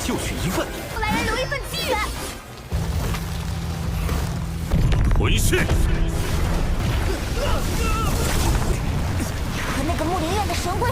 就是一问。我来人留一份机缘。滚世！和那个木灵院的神龟。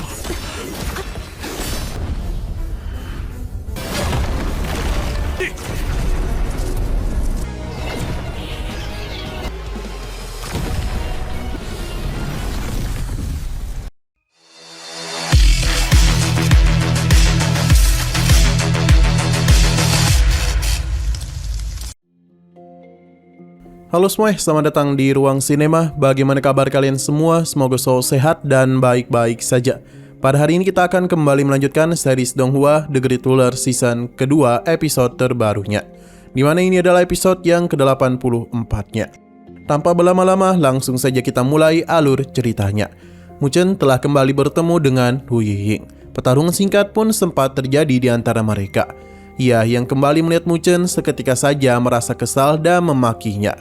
Halo semuanya, selamat datang di Ruang Sinema. Bagaimana kabar kalian semua? Semoga selalu sehat dan baik-baik saja. Pada hari ini kita akan kembali melanjutkan series Donghua The Great Ruler season kedua episode terbarunya, dimana ini adalah episode yang ke-84-nya. Tanpa berlama-lama, langsung saja kita mulai alur ceritanya. Mu Chen telah kembali bertemu dengan Hu Yiying. Pertarungan singkat pun sempat terjadi di antara mereka. Ia yang kembali melihat Mu Chen seketika saja merasa kesal dan memakinya.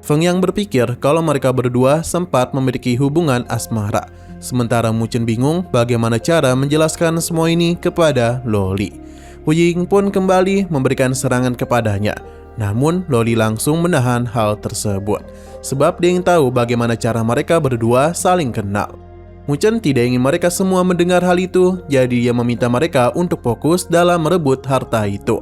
Feng Yang berpikir kalau mereka berdua sempat memiliki hubungan asmara. Sementara Mu Chen bingung bagaimana cara menjelaskan semua ini kepada Loli. Hu Yiying pun kembali memberikan serangan kepadanya. Namun Loli langsung menahan hal tersebut. Sebab dia ingin tahu bagaimana cara mereka berdua saling kenal. Mu Chen tidak ingin mereka semua mendengar hal itu, jadi dia meminta mereka untuk fokus dalam merebut harta itu.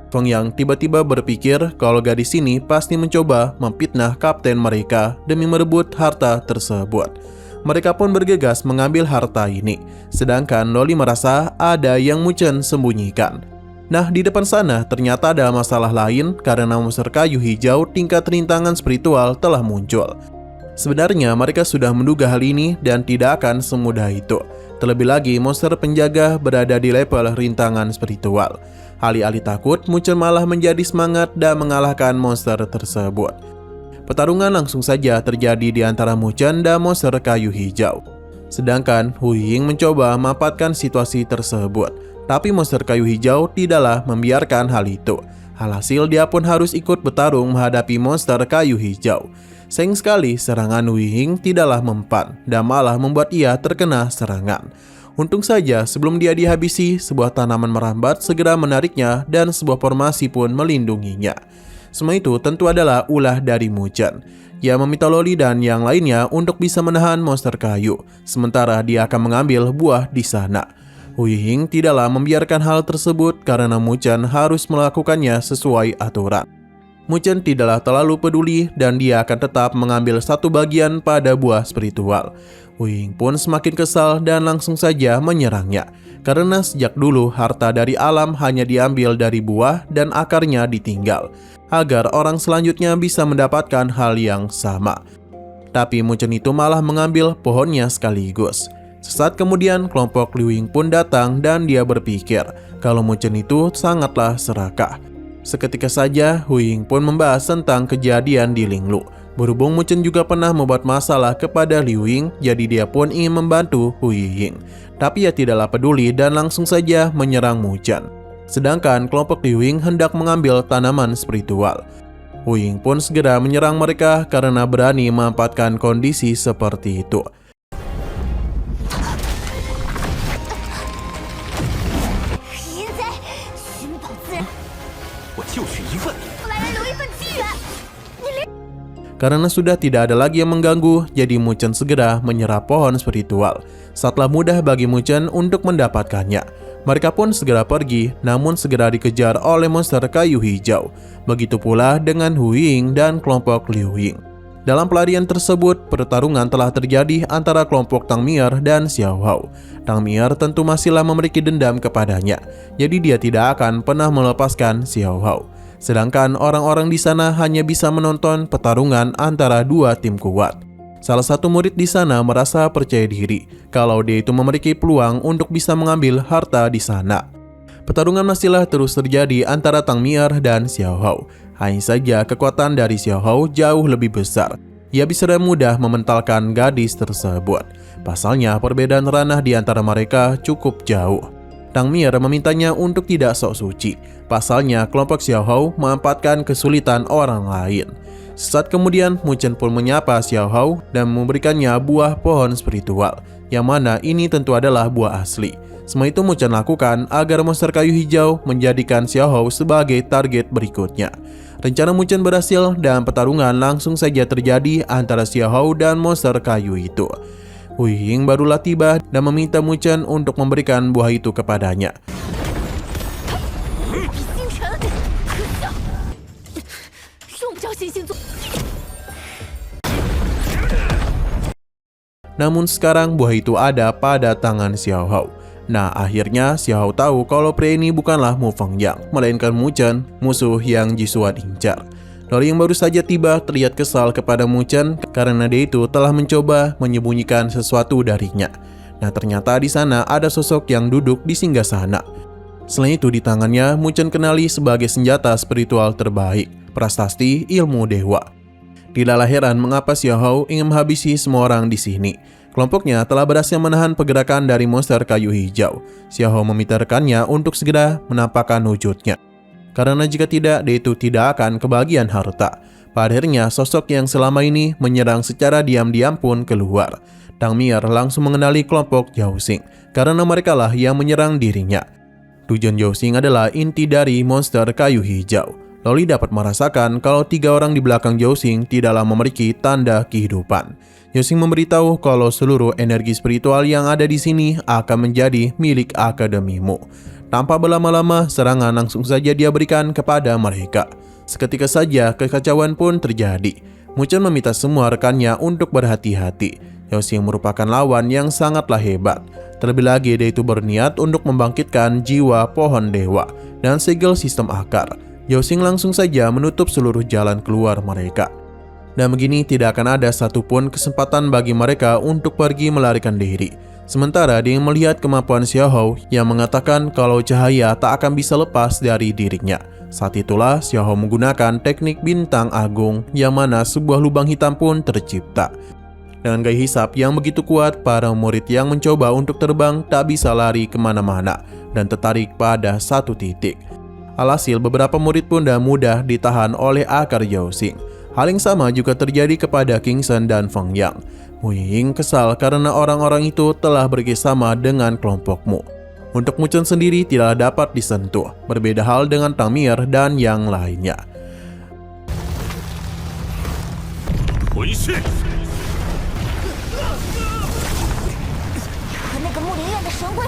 Feng Yang tiba-tiba berpikir kalau gadis ini pasti mencoba memfitnah kapten mereka demi merebut harta tersebut. Mereka pun bergegas mengambil harta ini, sedangkan Loli merasa ada yang Mu Chen sembunyikan. Nah, di depan sana ternyata ada masalah lain karena monster kayu hijau tingkat rintangan spiritual telah muncul. Sebenarnya mereka sudah menduga hal ini dan tidak akan semudah itu. Terlebih lagi monster penjaga berada di level rintangan spiritual. Alih-alih takut, Mu Chen malah menjadi semangat dan mengalahkan monster tersebut. Pertarungan langsung saja terjadi di antara Mu Chen dan monster kayu hijau. Sedangkan Hu Yiying mencoba memanfaatkan situasi tersebut. Tapi monster kayu hijau tidaklah membiarkan hal itu. Alhasil dia pun harus ikut bertarung menghadapi monster kayu hijau. Sayang sekali serangan Hu Yiying tidaklah mempan dan malah membuat ia terkena serangan. Untung saja sebelum dia dihabisi, sebuah tanaman merambat segera menariknya dan sebuah formasi pun melindunginya. Semua itu tentu adalah ulah dari Mu Chen. Ia meminta Loli dan yang lainnya untuk bisa menahan monster kayu, sementara dia akan mengambil buah di sana. Hu Yiying tidaklah membiarkan hal tersebut karena Mu Chen harus melakukannya sesuai aturan. Mu Chen tidaklah terlalu peduli dan dia akan tetap mengambil satu bagian pada buah spiritual. Hu Yiying pun semakin kesal dan langsung saja menyerangnya. Karena sejak dulu harta dari alam hanya diambil dari buah dan akarnya ditinggal, agar orang selanjutnya bisa mendapatkan hal yang sama. Tapi Mu Chen itu malah mengambil pohonnya sekaligus. Sesaat kemudian kelompok Liu Ying pun datang dan dia berpikir kalau Mu Chen itu sangatlah serakah. Seketika saja Hu Yiying pun membahas tentang kejadian di Linglu. Berhubung Mu Chen juga pernah membuat masalah kepada Liu Ying, jadi dia pun ingin membantu Hu Yiying. Tapi ia tidaklah peduli dan langsung saja menyerang Mu Chen. Sedangkan kelompok Liu Ying hendak mengambil tanaman spiritual. Hu Yiying pun segera menyerang mereka karena berani memanfaatkan kondisi seperti itu. 我就是一问。 我来人留一份机缘。 Karena sudah tidak ada lagi yang mengganggu, jadi Mu Chen segera menyerap pohon spiritual. Setelah mudah bagi Mu Chen untuk mendapatkannya, mereka pun segera pergi, namun segera dikejar oleh monster kayu hijau. Begitu pula dengan Hu Yiying dan kelompok Liu Ying. Dalam pelarian tersebut, pertarungan telah terjadi antara kelompok Tang Mier dan Xiao Hao. Tang Mier tentu masihlah memiliki dendam kepadanya, jadi dia tidak akan pernah melepaskan Xiao Hao. Sedangkan orang-orang di sana hanya bisa menonton pertarungan antara dua tim kuat. Salah satu murid di sana merasa percaya diri kalau dia itu memiliki peluang untuk bisa mengambil harta di sana. Pertarungan masihlah terus terjadi antara Tang Mier dan Xiao Hao. Hanya saja kekuatan dari Xiao Hao jauh lebih besar. Ia bisa dengan mudah mementalkan gadis tersebut. Pasalnya perbedaan ranah di antara mereka cukup jauh. Tang Mier memintanya untuk tidak sok suci. Pasalnya kelompok Xiao Hao memanfaatkan kesulitan orang lain. Sesaat kemudian, Mu Chen pun menyapa Xiao Hao dan memberikannya buah pohon spiritual, yang mana ini tentu adalah buah asli. Semua itu Mu Chen lakukan agar monster kayu hijau menjadikan Xiao Hao sebagai target berikutnya. Rencana Mu Chen berhasil dan pertarungan langsung saja terjadi antara Xiao Hao dan monster kayu itu. Hu Ying barulah tiba dan meminta Mu Chen untuk memberikan buah itu kepadanya. 比星辰，可笑，用不着星星座。 Namun sekarang buah itu ada pada tangan Xiao Hao. Nah, akhirnya Xiao Hao tahu kalau pria ini bukanlah Mu Fengyang, melainkan Mu Chen, musuh yang Jisuan incar. Loli yang baru saja tiba terlihat kesal kepada Mu Chen karena dia itu telah mencoba menyembunyikan sesuatu darinya. Nah, ternyata di sana ada sosok yang duduk di singgasana. Selain itu, di tangannya Mu Chen kenali sebagai senjata spiritual terbaik, prasasti ilmu dewa. Tidaklah heran mengapa Xiao Hao ingin menghabisi semua orang di sini. Kelompoknya telah berhasil menahan pergerakan dari monster kayu hijau. Xiao Hao meminta rekannya untuk segera menampakkan wujudnya. Karena jika tidak, dia itu tidak akan kebagian harta. Pada akhirnya, sosok yang selama ini menyerang secara diam-diam pun keluar. Tang Mier langsung mengenali kelompok Zhao Xing, karena merekalah yang menyerang dirinya. Tujuan Zhao Xing adalah inti dari monster kayu hijau. Loli dapat merasakan kalau 3 orang di belakang Zhao Xing tidaklah memiliki tanda kehidupan. Zhao Xing memberitahu kalau seluruh energi spiritual yang ada di sini akan menjadi milik akademimu. Tanpa berlama-lama, serangan langsung saja dia berikan kepada mereka. Seketika saja kekacauan pun terjadi. Mu Chen meminta semua rekannya untuk berhati-hati. Zhao Xing merupakan lawan yang sangatlah hebat. Terlebih lagi dia itu berniat untuk membangkitkan jiwa pohon dewa dan segel sistem akar. Zhao Xing langsung saja menutup seluruh jalan keluar mereka. Dan begini tidak akan ada satupun kesempatan bagi mereka untuk pergi melarikan diri. Sementara dia melihat kemampuan Xiao Hao yang mengatakan kalau cahaya tak akan bisa lepas dari dirinya. Saat itulah Xiao Hao menggunakan teknik bintang agung yang mana sebuah lubang hitam pun tercipta. Dengan gaya hisap yang begitu kuat, para murid yang mencoba untuk terbang tak bisa lari kemana-mana dan tertarik pada satu titik. Alhasil beberapa murid pun dah mudah ditahan oleh akar Zhao Xing. Hal yang sama juga terjadi kepada King Shen dan Feng Yang. Hu Ying kesal karena orang-orang itu telah bekerjasama dengan kelompokmu. Untuk Mu Chen sendiri tidak dapat disentuh, berbeda hal dengan Tang Mier dan yang lainnya. 回去。 和那个木林院的神龟，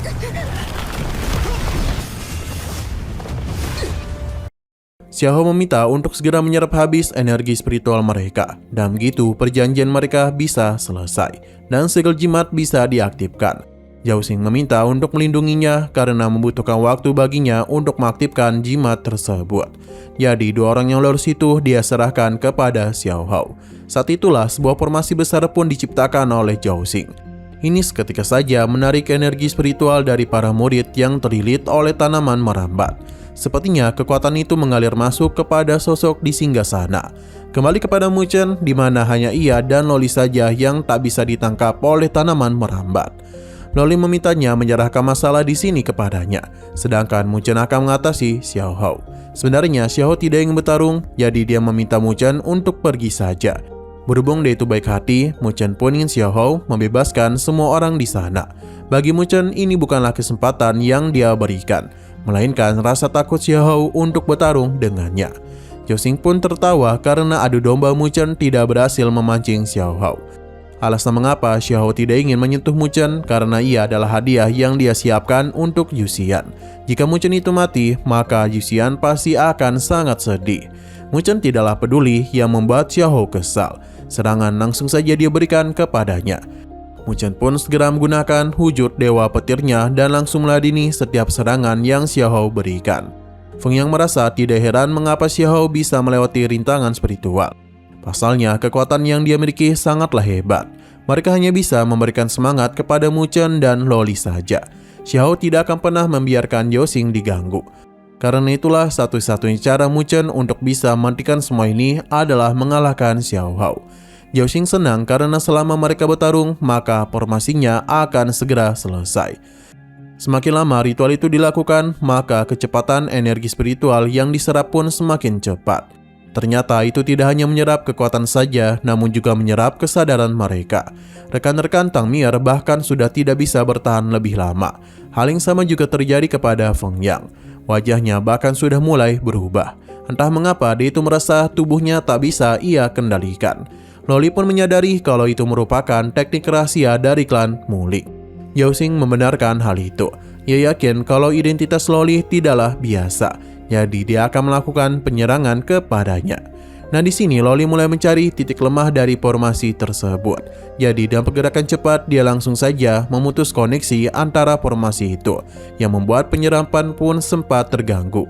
Xiao Hao meminta untuk segera menyerap habis energi spiritual mereka, dan begitu perjanjian mereka bisa selesai, dan segel jimat bisa diaktifkan. Zhao Xing meminta untuk melindunginya karena membutuhkan waktu baginya untuk mengaktifkan jimat tersebut. Jadi 2 orang yang lolos itu dia serahkan kepada Xiao Hao. Saat itulah sebuah formasi besar pun diciptakan oleh Zhao Xing. Ini seketika saja menarik energi spiritual dari para murid yang terlilit oleh tanaman merambat. Sepertinya kekuatan itu mengalir masuk kepada sosok di singgasana. Kembali kepada Mu Chen, di mana hanya ia dan Loli saja yang tak bisa ditangkap oleh tanaman merambat. Loli memintanya menyerahkan masalah di sini kepadanya, sedangkan Mu Chen akan mengatasi Xiao Hao. Sebenarnya Xiao Hao tidak ingin bertarung, jadi dia meminta Mu Chen untuk pergi saja. Berhubung dia itu baik hati, Mu Chen pun ingin Xiao Hao membebaskan semua orang di sana. Bagi Mu Chen, ini bukanlah kesempatan yang dia berikan, melainkan rasa takut Xiao Hao untuk bertarung dengannya. Zhao Xing pun tertawa karena adu domba Mu Chen tidak berhasil memancing Xiao Hao. Alasan mengapa Xiao Hao tidak ingin menyentuh Mu Chen karena ia adalah hadiah yang dia siapkan untuk Yuxian. Jika Mu Chen itu mati, maka Yuxian pasti akan sangat sedih. Mu Chen tidaklah peduli yang membuat Xiao Hao kesal. Serangan langsung saja dia berikan kepadanya. Mu Chen pun segera menggunakan wujud dewa petirnya dan langsung meladeni setiap serangan yang Xiao Hao berikan. Feng Yang merasa tidak heran mengapa Xiao Hao bisa melewati rintangan spiritual. Pasalnya, kekuatan yang dia miliki sangatlah hebat. Mereka hanya bisa memberikan semangat kepada Mu Chen dan Loli saja. Xiao Hao tidak akan pernah membiarkan Zhao Xing diganggu. Karena itulah satu-satunya cara Mu Chen untuk bisa menghentikan semua ini adalah mengalahkan Xiao Hao. Zhao Xing senang karena selama mereka bertarung, maka formasinya akan segera selesai. Semakin lama ritual itu dilakukan, maka kecepatan energi spiritual yang diserap pun semakin cepat. Ternyata itu tidak hanya menyerap kekuatan saja, namun juga menyerap kesadaran mereka. Rekan-rekan Tang Mier bahkan sudah tidak bisa bertahan lebih lama. Hal yang sama juga terjadi kepada Feng Yang. Wajahnya bahkan sudah mulai berubah. Entah mengapa dia itu merasa tubuhnya tak bisa ia kendalikan. Loli pun menyadari kalau itu merupakan teknik rahasia dari klan Mulik. Yao Xing membenarkan hal itu. Ia yakin kalau identitas Loli tidaklah biasa. Jadi dia akan melakukan penyerangan kepadanya. Nah di sini Loli mulai mencari titik lemah dari formasi tersebut. Jadi dalam pergerakan cepat dia langsung saja memutus koneksi antara formasi itu, yang membuat penyerapan pun sempat terganggu.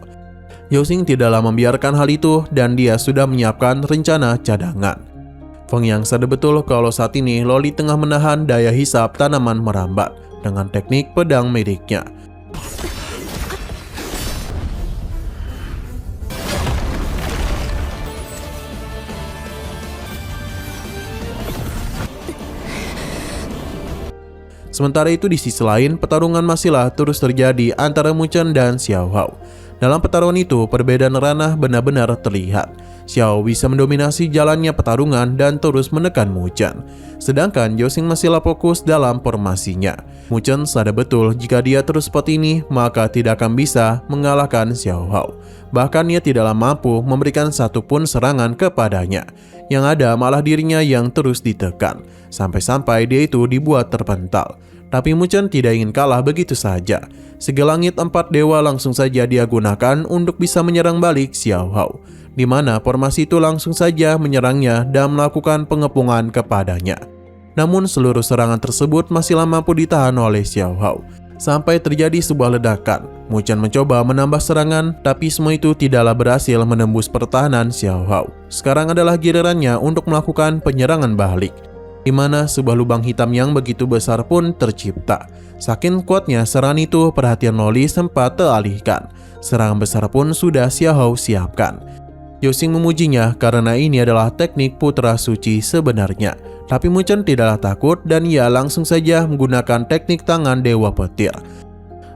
Yao Xing tidaklah membiarkan hal itu dan dia sudah menyiapkan rencana cadangan. Feng Yang sadar betul kalau saat ini Loli tengah menahan daya hisap tanaman merambat dengan teknik pedang miliknya. Sementara itu di sisi lain, pertarungan masihlah terus terjadi antara Mu Chen dan Xiao Hao. Dalam pertarungan itu, perbedaan ranah benar-benar terlihat. Xiao bisa mendominasi jalannya pertarungan dan terus menekan Mu Chen. Sedangkan Yao Xing masihlah fokus dalam formasinya. Mu Chen sadar betul jika dia terus seperti ini, maka tidak akan bisa mengalahkan Xiao Hao. Bahkan ia tidaklah mampu memberikan satupun serangan kepadanya. Yang ada malah dirinya yang terus ditekan. Sampai-sampai dia itu dibuat terpental. Tapi Mu Chen tidak ingin kalah begitu saja. Segelangit 4 dewa langsung saja dia gunakan untuk bisa menyerang balik Xiao Hao, di mana formasi itu langsung saja menyerangnya dan melakukan pengepungan kepadanya. Namun seluruh serangan tersebut masihlah mampu ditahan oleh Xiao Hao. Sampai terjadi sebuah ledakan. Mu Chen mencoba menambah serangan, tapi semua itu tidaklah berhasil menembus pertahanan Xiao Hao. Sekarang adalah gilirannya untuk melakukan penyerangan balik, di mana sebuah lubang hitam yang begitu besar pun tercipta. Saking kuatnya serangan itu, perhatian Loli sempat teralihkan. Serangan besar pun sudah Xiao Hao siapkan. Yao Xing memujinya karena ini adalah teknik putra suci sebenarnya. Tapi Mu Chen tidaklah takut dan ia langsung saja menggunakan teknik tangan Dewa Petir.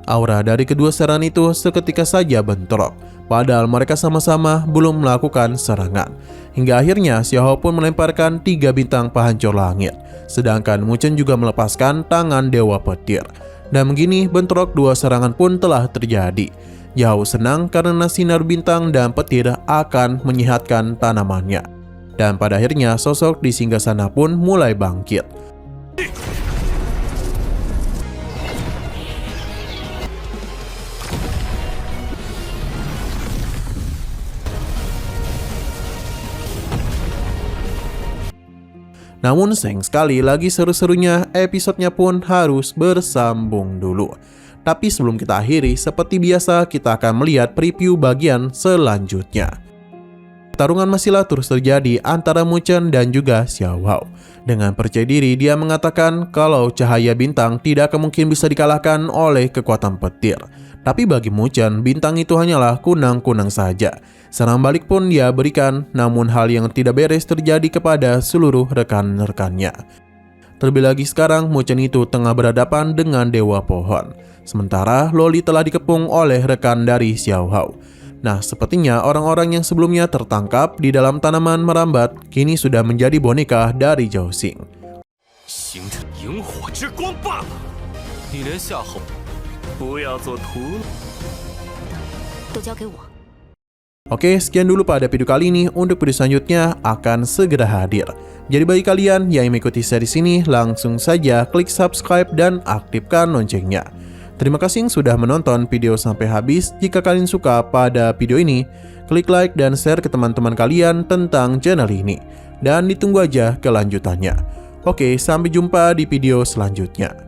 Aura dari kedua serangan itu seketika saja bentrok. Padahal mereka sama-sama belum melakukan serangan. Hingga akhirnya Xiao Hao pun melemparkan 3 bintang pahancur langit. Sedangkan Mu Chen juga melepaskan tangan Dewa Petir. Dan begini bentrok 2 serangan pun telah terjadi. Yao senang karena sinar bintang dan petir akan menyehatkan tanamannya. Dan pada akhirnya sosok di singgasana pun mulai bangkit. Namun sayang sekali lagi seru-serunya episodenya pun harus bersambung dulu. Tapi sebelum kita akhiri, seperti biasa kita akan melihat preview bagian selanjutnya. Pertarungan masihlah terus terjadi antara Mu Chen dan juga Xiao Hao. Dengan percaya diri dia mengatakan kalau cahaya bintang tidak mungkin bisa dikalahkan oleh kekuatan petir. Tapi bagi Mu Chen, bintang itu hanyalah kunang-kunang saja. Serangan balik pun dia berikan, namun hal yang tidak beres terjadi kepada seluruh rekan-rekannya. Terlebih lagi sekarang Mu Chen itu tengah berhadapan dengan Dewa Pohon. Sementara Loli telah dikepung oleh rekan dari Xiao Hao. Nah, sepertinya orang-orang yang sebelumnya tertangkap di dalam tanaman merambat kini sudah menjadi boneka dari Yao Xing. Oke, sekian dulu pada video kali ini. Untuk video selanjutnya akan segera hadir. Jadi bagi kalian yang mengikuti series ini, langsung saja klik subscribe dan aktifkan loncengnya. Terima kasih yang sudah menonton video sampai habis. Jika kalian suka pada video ini, klik like dan share ke teman-teman kalian tentang channel ini. Dan ditunggu aja kelanjutannya. Oke, sampai jumpa di video selanjutnya.